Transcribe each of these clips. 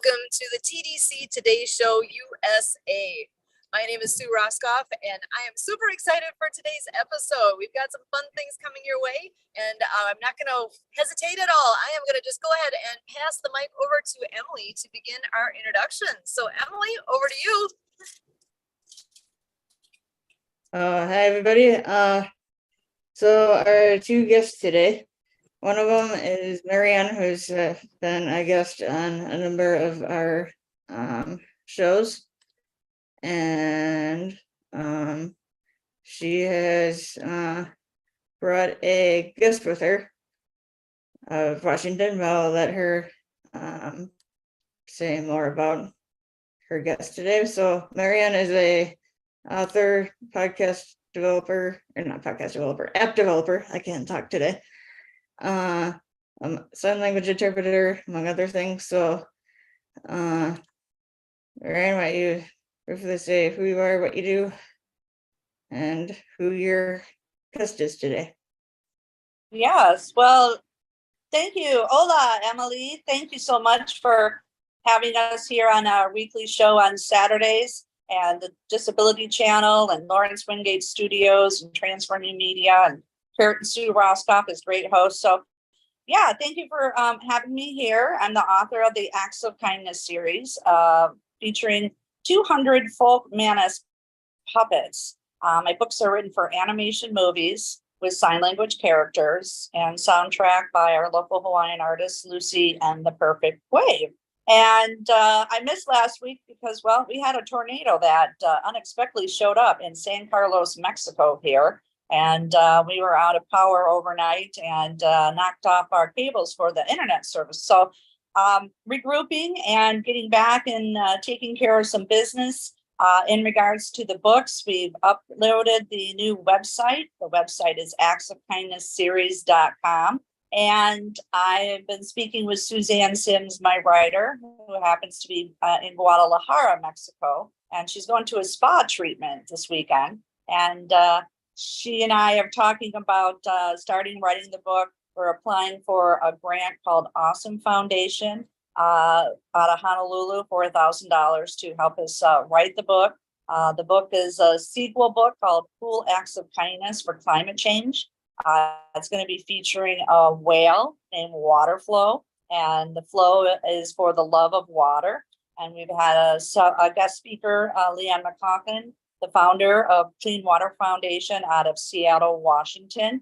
welcome to the TDC Today Show USA. My name is Sue Roscoff, and I am super excited for today's episode. We've got some fun things coming your way, and I'm not going to hesitate at all. I am going to just go ahead and pass the mic over to Emily to begin our introduction. So, Emily, over to you. Hi, everybody. So our two guests today, one of them is Marianne, who's been a guest on a number of our shows, and she has brought a guest with her of Washington. I'll let her say more about her guest today. So Marianne is a author, podcast developer, or not podcast developer, app developer. I can't talk today. Sign language interpreter, among other things. So, Ryan, why don't you briefly say who you are, what you do, and who your guest is today? Yes, well, thank you. Hola, Emily. Thank you so much for having us here on our weekly show on Saturdays, and the Disability Channel, and Lawrence Wingate Studios, and Transforming Media, and Kurt Sue Roscoff is great host. So yeah, thank you for having me here. I'm the author of the Acts of Kindness series, featuring 200 folk Manus puppets. My books are written for animation movies with sign language characters, and soundtrack by our local Hawaiian artist, Lucy and the Perfect Wave. And I missed last week because, well, we had a tornado that unexpectedly showed up in San Carlos, Mexico here. And we were out of power overnight and knocked off our cables for the internet service. So regrouping and getting back and taking care of some business in regards to the books. We've uploaded the new website. The website is actsofkindnessseries.com. And I've been speaking with Suzanne Sims, my writer, who happens to be in Guadalajara, Mexico. And she's going to a spa treatment this weekend. And she and I are talking about starting writing the book. We're applying for a grant called Awesome Foundation out of Honolulu, $4,000 to help us write the book. The book is a sequel book called Cool Acts of Kindness for Climate Change. It's going to be featuring a whale named Waterflow, and the flow is for the love of water. And we've had a guest speaker, Leanne McCaughan, the founder of Clean Water Foundation out of Seattle, Washington,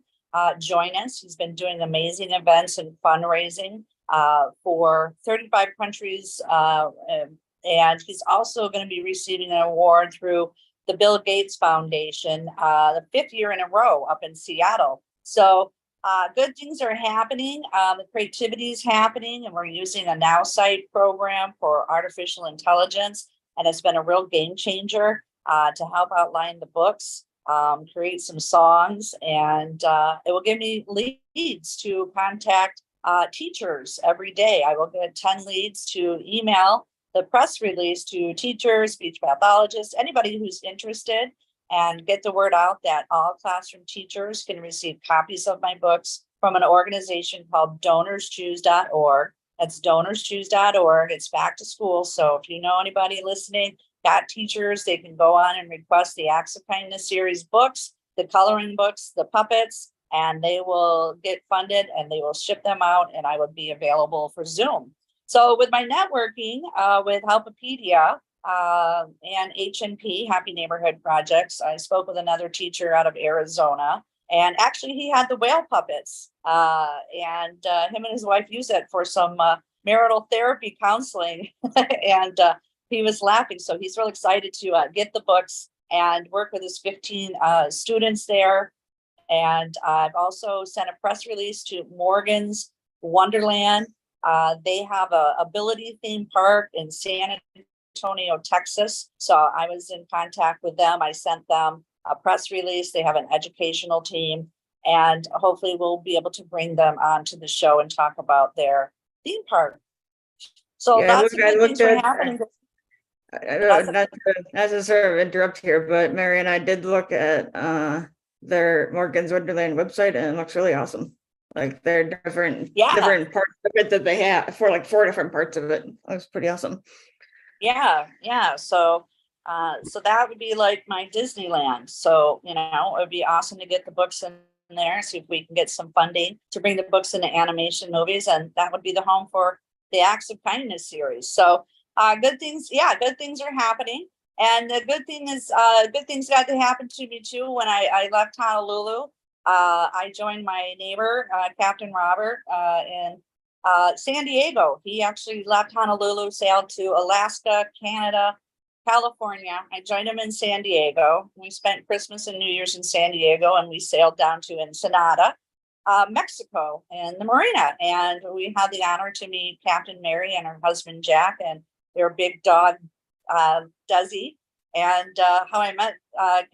join us. He's been doing amazing events and fundraising for 35 countries. And he's also going to be receiving an award through the Bill Gates Foundation, the 5th year in a row up in Seattle. So good things are happening. The creativity is happening, and we're using a NowSite program for artificial intelligence. And it's been a real game changer to help outline the books, create some songs, and it will give me leads to contact teachers every day. I will get 10 leads to email the press release to teachers, speech pathologists, anybody who's interested, and get the word out that all classroom teachers can receive copies of my books from an organization called DonorsChoose.org. That's DonorsChoose.org. It's back to school. So if you know anybody listening, got teachers, they can go on and request the Acts of Kindness series books, the coloring books, the puppets, and they will get funded and they will ship them out, and I would be available for Zoom. So with my networking with Helpopedia and HNP, Happy Neighborhood Projects, I spoke with another teacher out of Arizona, and actually he had the whale puppets, and him and his wife use it for some marital therapy counseling, and he was laughing. So he's real excited to get the books and work with his 15 students there. And I've also sent a press release to Morgan's Wonderland. They have a ability theme park in San Antonio, Texas. So I was in contact with them. I sent them a press release. They have an educational team, and hopefully we'll be able to bring them onto the show and talk about their theme park. So lots of good things are happening. Not to sort of interrupt here, but Mary and I did look at their Morgan's Wonderland website, and it looks really awesome. Like there are different Yeah. different parts of it that they have for like 4 different parts of it. That was pretty awesome. Yeah, yeah. So that would be like my Disneyland. So, it would be awesome to get the books in there, see if we can get some funding to bring the books into animation movies, and that would be the home for the Acts of Kindness series. So good things are happening. And the good thing is good things got to happen to me too. When I left Honolulu, I joined my neighbor, Captain Robert, in San Diego. He actually left Honolulu, sailed to Alaska, Canada, California. I joined him in San Diego. We spent Christmas and New Year's in San Diego, and we sailed down to Ensenada, Mexico, in the marina. And we had the honor to meet Captain Mary and her husband Jack, and their big dog Desi. And how I met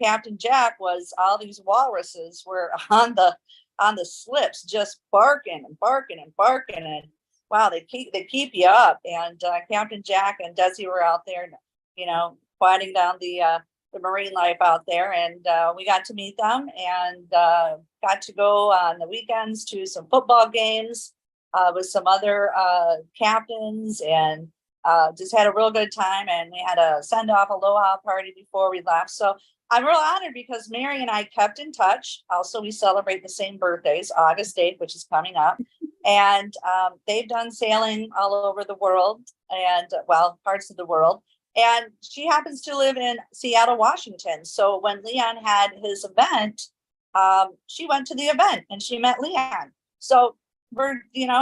Captain Jack was all these walruses were on the slips, just barking and barking and barking, and wow, they keep you up. And Captain Jack and Desi were out there, quieting down the marine life out there, and we got to meet them, and got to go on the weekends to some football games with some other captains, and just had a real good time. And we had a send-off aloha party before we left. So I'm real honored because Mary and I kept in touch. Also, we celebrate the same birthdays, August 8th, which is coming up. And they've done sailing all over the world, and parts of the world. And she happens to live in Seattle, Washington. So when Leon had his event, she went to the event and she met Leon. So we're,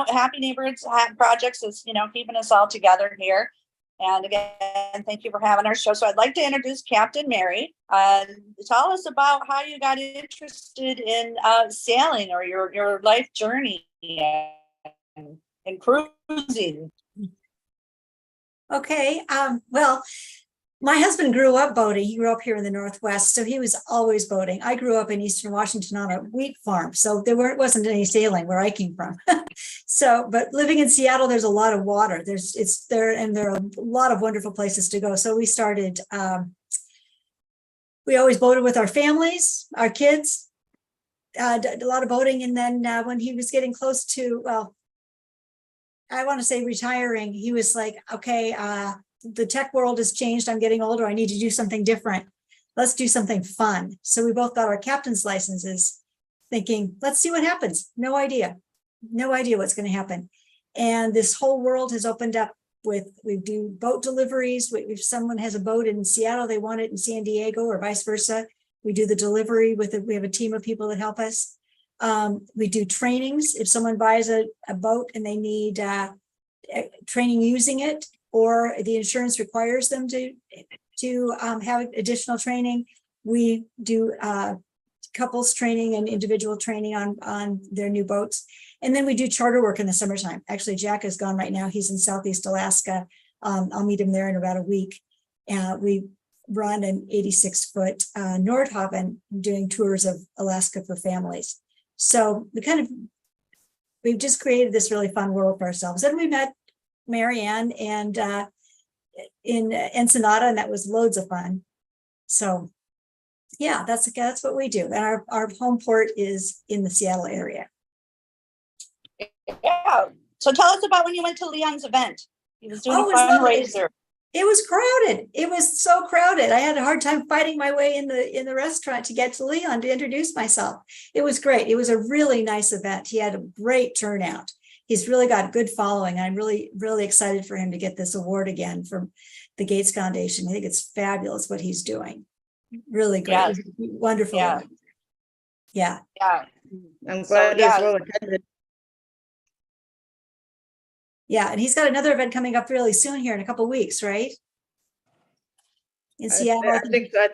Happy Neighborhoods Projects is, keeping us all together here. And again, thank you for having our show. So I'd like to introduce Captain Mary. Tell us about how you got interested in sailing, or your life journey and cruising. Okay. Well, my husband grew up boating. He grew up here in the Northwest, so he was always boating. I grew up in Eastern Washington on a wheat farm, so wasn't any sailing where I came from. But living in Seattle, there's a lot of water. There are a lot of wonderful places to go. So we started. We always boated with our families, our kids. Did a lot of boating, and then when he was getting close to, I want to say retiring, he was like, okay, the tech world has changed. I'm getting older. I need to do something different. Let's do something fun. So we both got our captain's licenses thinking, let's see what happens. No idea what's going to happen. And this whole world has opened up we do boat deliveries. If someone has a boat in Seattle, they want it in San Diego or vice versa. We do the delivery we have a team of people that help us. We do trainings. If someone buys a boat and they need training using it, or the insurance requires them to have additional training, we do couples training and individual training on their new boats. And then we do charter work in the summertime. Actually, Jack is gone right now. He's in Southeast Alaska. I'll meet him there in about a week. We run an 86-foot Nordhaven doing tours of Alaska for families. So we've just created this really fun world for ourselves. And we met Marianne and in Ensenada, and that was loads of fun. So yeah, that's what we do. And our home port is in the Seattle area. Yeah. So tell us about when you went to Leon's event. He was doing a fundraiser. It was crowded. It was so crowded. I had a hard time fighting my way in the restaurant to get to Leon to introduce myself. It was great. It was a really nice event. He had a great turnout. He's really got good following. I'm really, really excited for him to get this award again from the Gates Foundation. I think it's fabulous what he's doing. Really great. Yeah. Wonderful. Yeah. Yeah. Yeah. I'm glad it's well attended. Yeah, and he's got another event coming up really soon here in a couple of weeks, right? In Seattle. I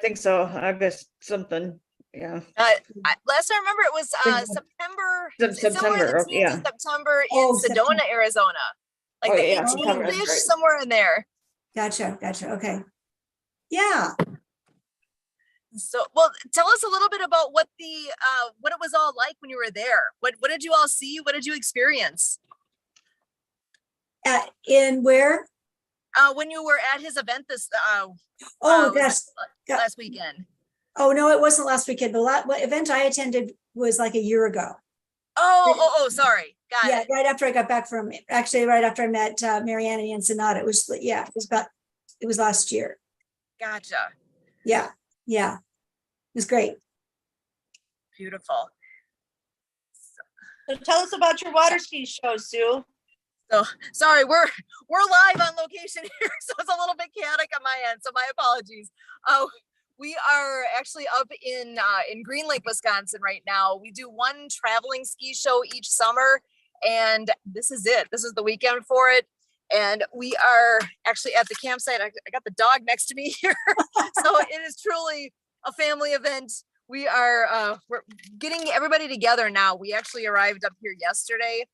think so. August something. Yeah. Last I remember, it was September. September. Yeah. September in Sedona, September. Arizona. Like the 18th-ish, somewhere in there. Gotcha. Okay. Yeah. So, well, tell us a little bit about what it was all like when you were there. What did you all see? What did you experience? In where? When you were at his event last weekend. Oh no, it wasn't last weekend. The event I attended was like a year ago. Sorry. Got Yeah, it. right after I got back right after I met Marianne and Ensenada. It was last year. Gotcha. Yeah. It was great. Beautiful. So tell us about your water ski show, Sue. So sorry, we're live on location here, so it's a little bit chaotic on my end. So my apologies. We are actually up in Green Lake, Wisconsin right now. We do one traveling ski show each summer, and this is it. This is the weekend for it. And we are actually at the campsite. I got the dog next to me here. So it is truly a family event. We're getting everybody together now. We actually arrived up here yesterday,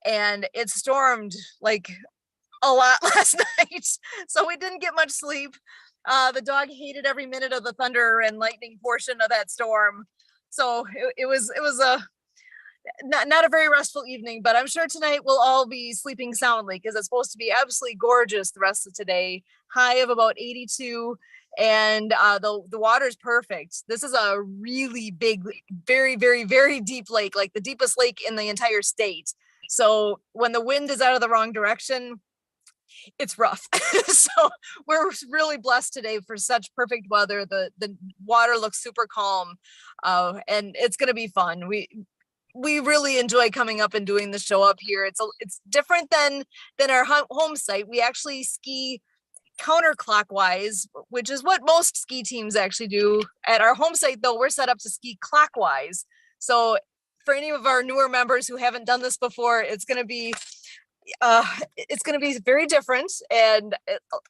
and it stormed like a lot last night. So we didn't get much sleep. The dog hated every minute of the thunder and lightning portion of that storm. So it was not a very restful evening, but I'm sure tonight we'll all be sleeping soundly because it's supposed to be absolutely gorgeous the rest of today. High of about 82, and the water is perfect. This is a really big, very, very, very deep lake, like the deepest lake in the entire state. So when the wind is out of the wrong direction, it's rough. So we're really blessed today for such perfect weather. The water looks super calm, and it's going to be fun. We really enjoy coming up and doing the show up here. It's different than our home site. We actually ski counterclockwise, which is what most ski teams actually do. At our home site, though, we're set up to ski clockwise. So for any of our newer members who haven't done this before, it's going to be very different and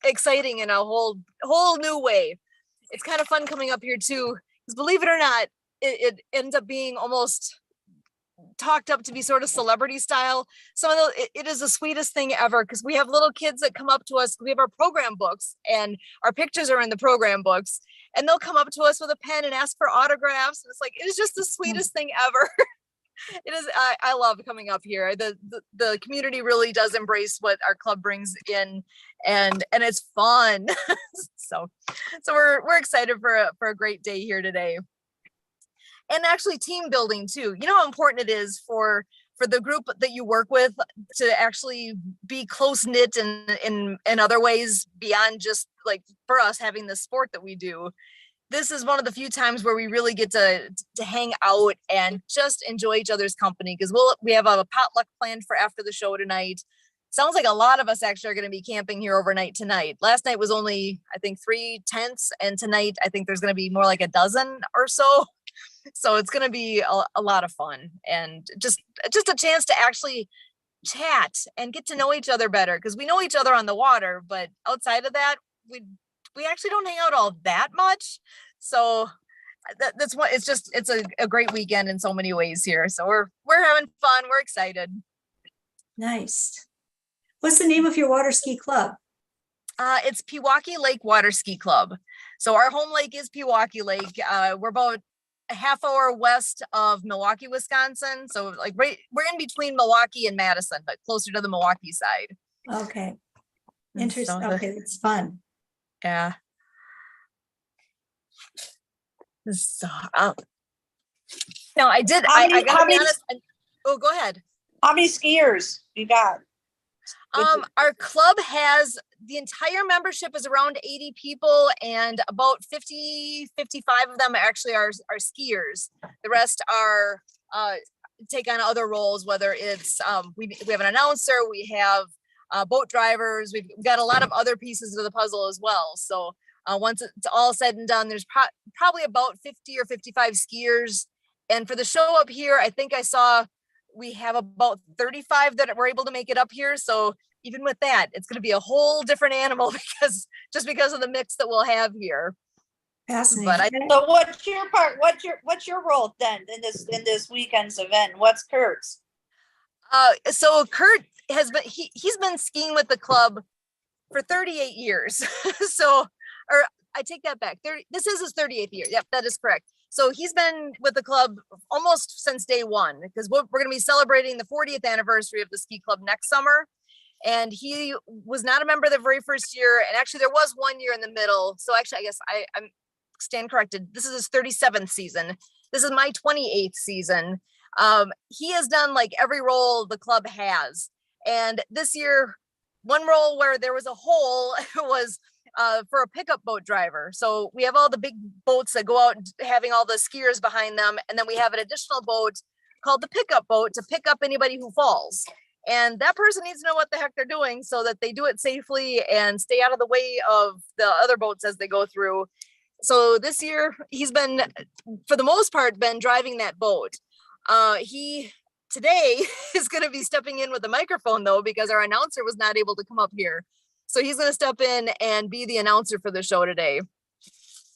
exciting in a whole new way. It's kind of fun coming up here too, because believe it or not, it ends up being almost talked up to be sort of celebrity style. It is the sweetest thing ever, because we have little kids that come up to us. We have our program books, and our pictures are in the program books, and they'll come up to us with a pen and ask for autographs. And it's like, it is just the sweetest thing ever. It is. I love coming up here. The community really does embrace what our club brings in, and it's fun. so we're excited for a great day here today. And actually team building too. You know how important it is for the group that you work with to actually be close knit in other ways beyond just like for us having the sport that we do. This is one of the few times where we really get to hang out and just enjoy each other's company, because we have a potluck planned for after the show tonight. Sounds like a lot of us actually are going to be camping here overnight tonight. Last night was only, I think, 3 tents, and tonight I think there's going to be more like a dozen or so. So it's going to be a lot of fun, and just a chance to actually chat and get to know each other better, because we know each other on the water, but outside of that, we actually don't hang out all that much. So that's what it's a great weekend in so many ways here. So we're having fun. We're excited. Nice. What's the name of your water ski club? It's Pewaukee Lake Water Ski Club. So our home lake is Pewaukee Lake. We're about a half hour west of Milwaukee, Wisconsin. So like we're in between Milwaukee and Madison, but closer to the Milwaukee side. Okay. Interesting. Okay, it's fun. Yeah. So, no, I did. I gotta be honest. Oh, go ahead. How many skiers you got? Our club has, the entire membership is around 80 people, and about 55 of them actually are skiers. The rest are take on other roles, whether it's we have an announcer, we have boat drivers, we've got a lot of other pieces of the puzzle as well. So once it's all said and done, there's probably about 50 or 55 skiers. And for the show up here, I think I saw we have about 35 that were able to make it up here. So even with that, it's going to be a whole different animal because of the mix that we'll have here. Fascinating. So what's your part? What's your role then in this weekend's event? What's Kurt's? So Kurt has been, he's been skiing with the club for 38 years. Or I take that back. This is his 38th year. Yep, that is correct. So he's been with the club almost since day one, because we're going to be celebrating the 40th anniversary of the ski club next summer. And he was not a member the very first year. And actually there was 1 year in the middle. So actually, I guess I'm stand corrected. This is his 37th season. This is my 28th season. He has done like every role the club has. And this year, one role where there was a hole was for a pickup boat driver. So we have all the big boats that go out having all the skiers behind them. And then we have an additional boat called the pickup boat to pick up anybody who falls. And that person needs to know what the heck they're doing so that they do it safely and stay out of the way of the other boats as they go through. So this year he's been, for the most part, been driving that boat. He today is going to be stepping in with a microphone though, because our announcer was not able to come up here. So he's going to step in and be the announcer for the show today.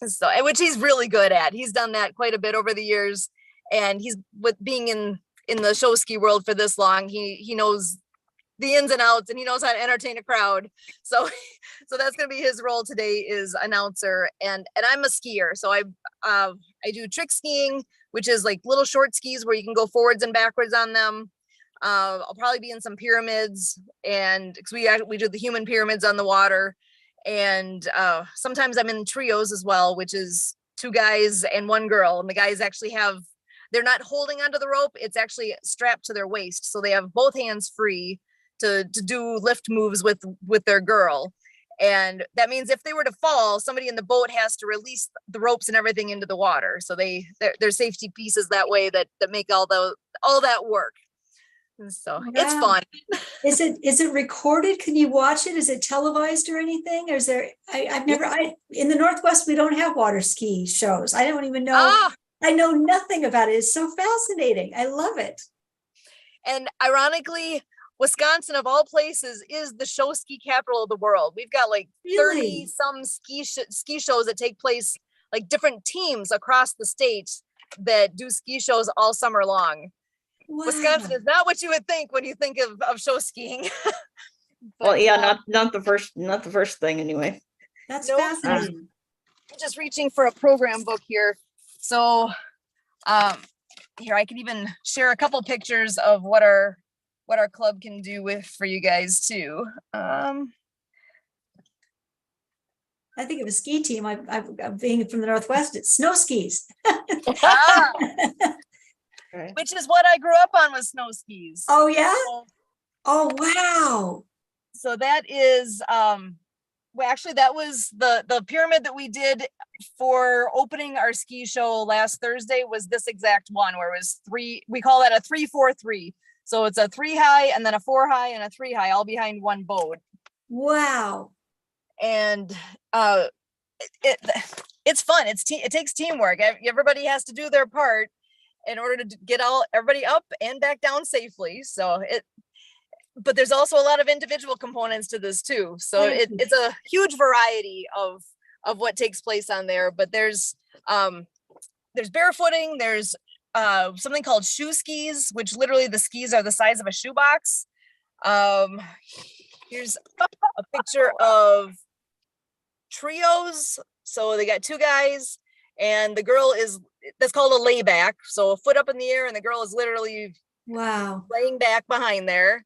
So, which he's really good at. He's done that quite a bit over the years. And he's with being in the show ski world for this long, he knows the ins and outs and he knows how to entertain a crowd. So that's going to be his role today, is announcer. And I'm a skier. So I do trick skiing, which is like little short skis where you can go forwards and backwards on them. I'll probably be in some pyramids, and because we do the human pyramids on the water. And sometimes I'm in trios as well, which is 2 guys and 1 girl. And the guys actually they're not holding onto the rope. It's actually strapped to their waist. So they have both hands free to do lift moves with their girl. And that means if they were to fall, somebody in the boat has to release the ropes and everything into the water. So there's safety pieces that way that make all that work. And so it's fun. Is it recorded? Can you watch it? Is it televised or anything? Or is there, in the Northwest, we don't have water ski shows. I don't even know. I know nothing about it. It's so fascinating. I love it. And ironically, Wisconsin of all places is the show ski capital of the world. We've got like 30 some ski shows that take place, like different teams across the state that do ski shows all summer long. Wow. Wisconsin is not what you would think when you think of show skiing. But, well, yeah, not the first thing anyway. That's fascinating. I'm just reaching for a program book here. So here I can even share a couple pictures of what our club can do for you guys too. I think of a ski team. I'm being from the Northwest, it's snow skis. Which is what I grew up on, with snow skis. Oh yeah. Oh wow. So that is well, actually that was the pyramid that we did for opening our ski show last Thursday, was this exact one where it was 3, we call that a 3-4-3. So it's a 3 high and then a 4 high and a 3 high, all behind one boat. Wow. And it's fun. It takes teamwork. Everybody has to do their part in order to get everybody up and back down safely. But there's also a lot of individual components to this too. So it's a huge variety of what takes place on there. But there's barefooting, there's something called shoe skis, which literally the skis are the size of a shoebox. Here's a picture of trios. So they got 2 guys and the girl that's called a layback. So a foot up in the air and the girl is literally laying back behind there.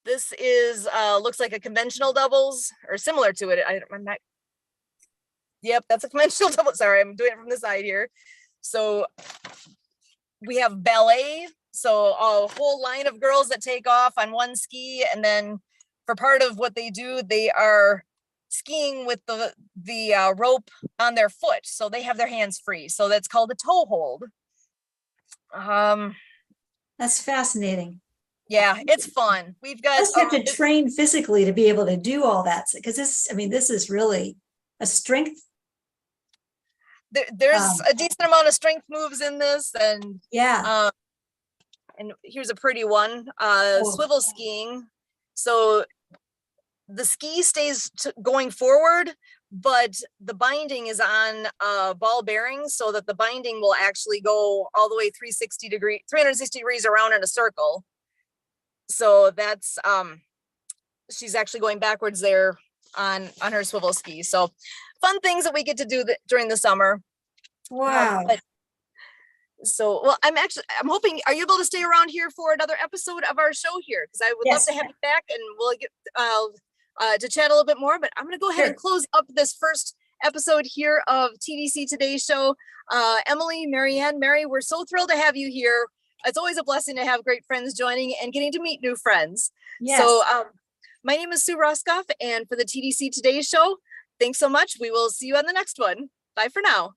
This is looks like a conventional doubles or similar to it. I'm not. Yep, that's a conventional double. Sorry, I'm doing it from the side here. So we have ballet. So a whole line of girls that take off on one ski, and then for part of what they do, they are skiing with the rope on their foot. So they have their hands free. So that's called a toe hold. That's fascinating. Yeah, it's fun. We've got. You have to train physically to be able to do all that, because this is really a strength. There's a decent amount of strength moves in this, and yeah. And here's a pretty one, swivel skiing. So the ski stays going forward, but the binding is on ball bearings, so that the binding will actually go all the way 360 degrees around in a circle. So that's she's actually going backwards there on her swivel ski. So fun things that we get to do during the summer. Wow. Well, I'm hoping, are you able to stay around here for another episode of our show here? Because I would love to have you back, and we'll get to chat a little bit more. But I'm going to go ahead and close up this first episode here of TDC Today Show. Emily, Marianne, Mary, we're so thrilled to have you here. it's always a blessing to have great friends joining and getting to meet new friends. Yes. So my name is Sue Roskoff, and for the TDC Today Show, thanks so much. We will see you on the next one. Bye for now.